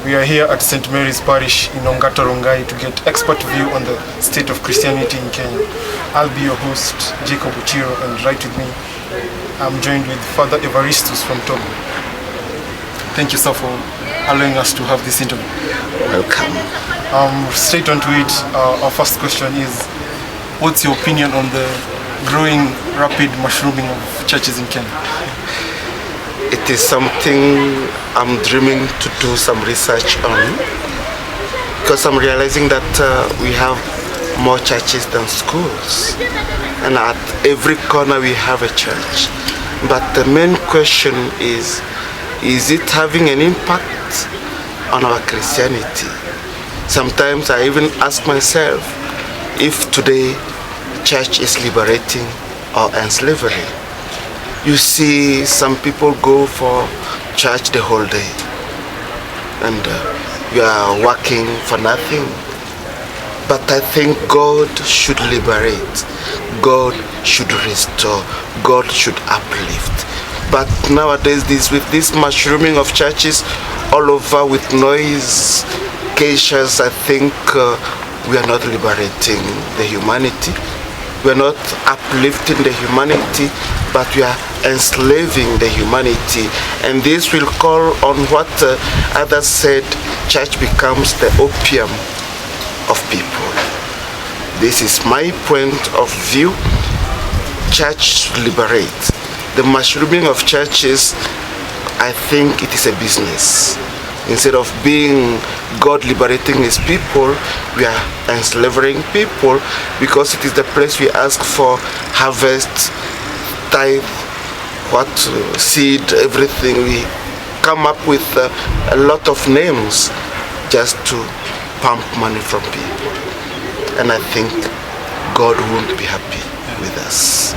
We are here at St. Mary's Parish in Ongata Rongai to get expert view on the state of Christianity in Kenya. I'll be your host, Jacob Uchiro, and right with me, I'm joined with Father Evaristus from Togo. Thank you, sir, for allowing us to have this interview. Welcome. Straight on to it, our first question is, what's your opinion on the growing rapid mushrooming of churches in Kenya? It is something I'm dreaming to do some research on, because I'm realizing that we have more churches than schools, and at every corner we have a church. But the main question is it having an impact on our Christianity? Sometimes I even ask myself if today church is liberating or enslaving. You see, some people go for church the whole day and you are working for nothing. But I think God should liberate, God should restore, God should uplift. But nowadays, with this mushrooming of churches all over with noise, cases, I think we are not liberating the humanity. We are not uplifting the humanity, but we are enslaving the humanity. And this will call on what others said, church becomes the opium of people. This is my point of view. Church liberates. The mushrooming of churches, I think it is a business. Instead of being God liberating his people, we are enslaving people, because it is the place we ask for harvest, tithe, seed, everything. We come up with a lot of names just to pump money from people. And I think God won't be happy with us.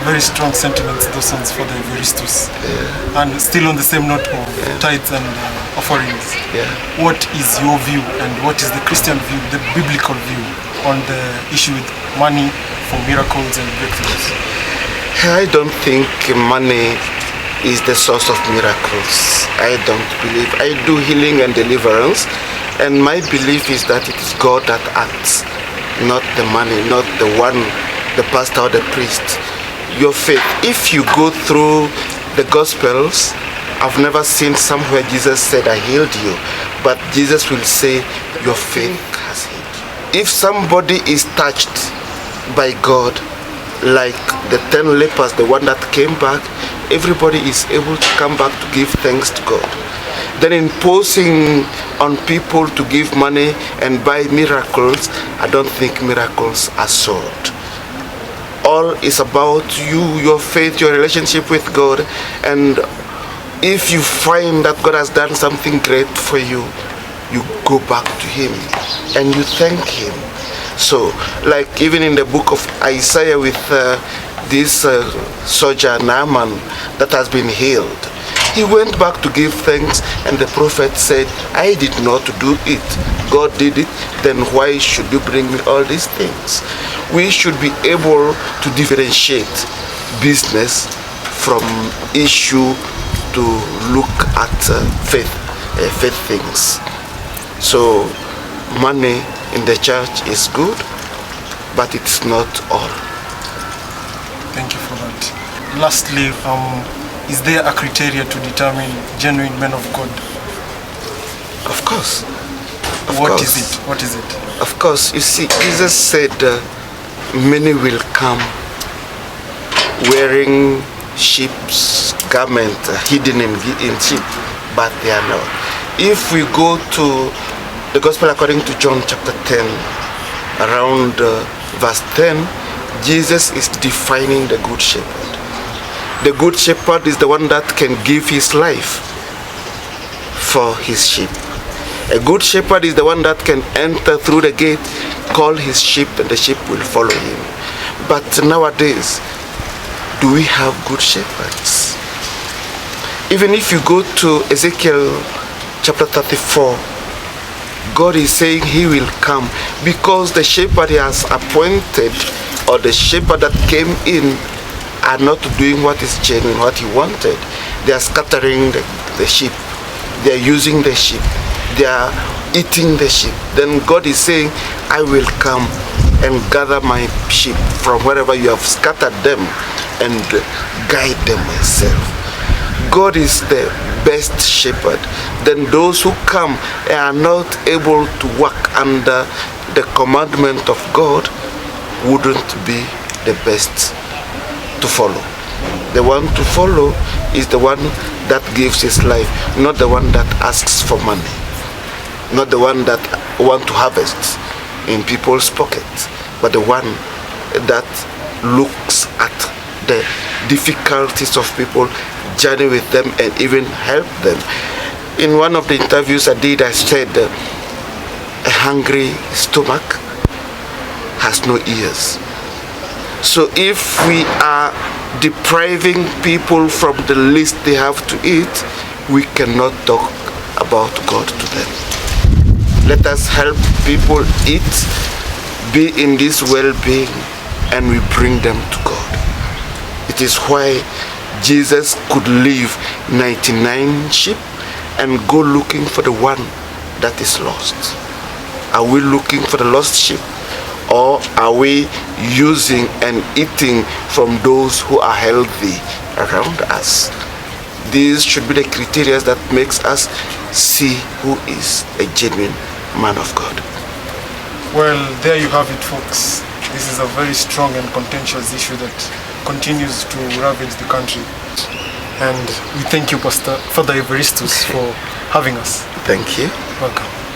Very strong sentiments, those ones for the Evaristus. Yeah. And still on the same note of tithes and offerings. Yeah. What is your view, and what is the Christian view, the biblical view, on the issue with money for miracles and breakthroughs? I don't think money is the source of miracles. I don't believe. I do healing and deliverance, and my belief is that it is God that acts, not the money, not the pastor or the priest. Your faith. If you go through the Gospels, I've never seen somewhere Jesus said, I healed you. But Jesus will say, your faith has healed you. If somebody is touched by God, like the 10 lepers, the one that came back, everybody is able to come back to give thanks to God. Then imposing on people to give money and buy miracles, I don't think miracles are sold. All is about you, your faith, your relationship with God. And if you find that God has done something great for you, you go back to him and you thank him. So, like even in the book of Isaiah with this soldier Naaman that has been healed, he went back to give thanks, and the prophet said, I did not do it. God did it. Then why should you bring me all these things? We should be able to differentiate business from issue to look at faith things. So money in the church is good, but it's not all. Thank you for that. Lastly, is there a criteria to determine genuine men of God? Of course. What is it? What is it? Of course. You see, Jesus said, many will come wearing sheep's garment hidden in sheep, but they are not. If we go to the Gospel according to John chapter 10, around verse 10, Jesus is defining the good shepherd. The good shepherd is the one that can give his life for his sheep. A good shepherd is the one that can enter through the gate, call his sheep, and the sheep will follow him. But nowadays, do we have good shepherds? Even if you go to Ezekiel chapter 34, God is saying he will come, because the shepherd he has appointed, or the shepherd that came in, are not doing what is genuine, what he wanted. They are scattering the sheep. They are using the sheep. they are eating the sheep, then God is saying, I will come and gather my sheep from wherever you have scattered them and guide them myself. God is the best shepherd. Then those who come and are not able to work under the commandment of God wouldn't be the best to follow. The one to follow is the one that gives his life, not the one that asks for money, not the one that wants to harvest in people's pockets, but the one that looks at the difficulties of people, journey with them, and even help them. In one of the interviews I did, I said, a hungry stomach has no ears. So if we are depriving people from the least they have to eat, we cannot talk about God to them. Let us help people eat, be in this well-being, and we bring them to God. It is why Jesus could leave 99 sheep and go looking for the one that is lost. Are we looking for the lost sheep, or are we using and eating from those who are healthy around us? These should be the criteria that makes us see who is a genuine man of God. Well, there you have it, folks. This is a very strong and contentious issue that continues to ravage the country. And we thank you, Father Evaristus, for having us. Thank you. Welcome.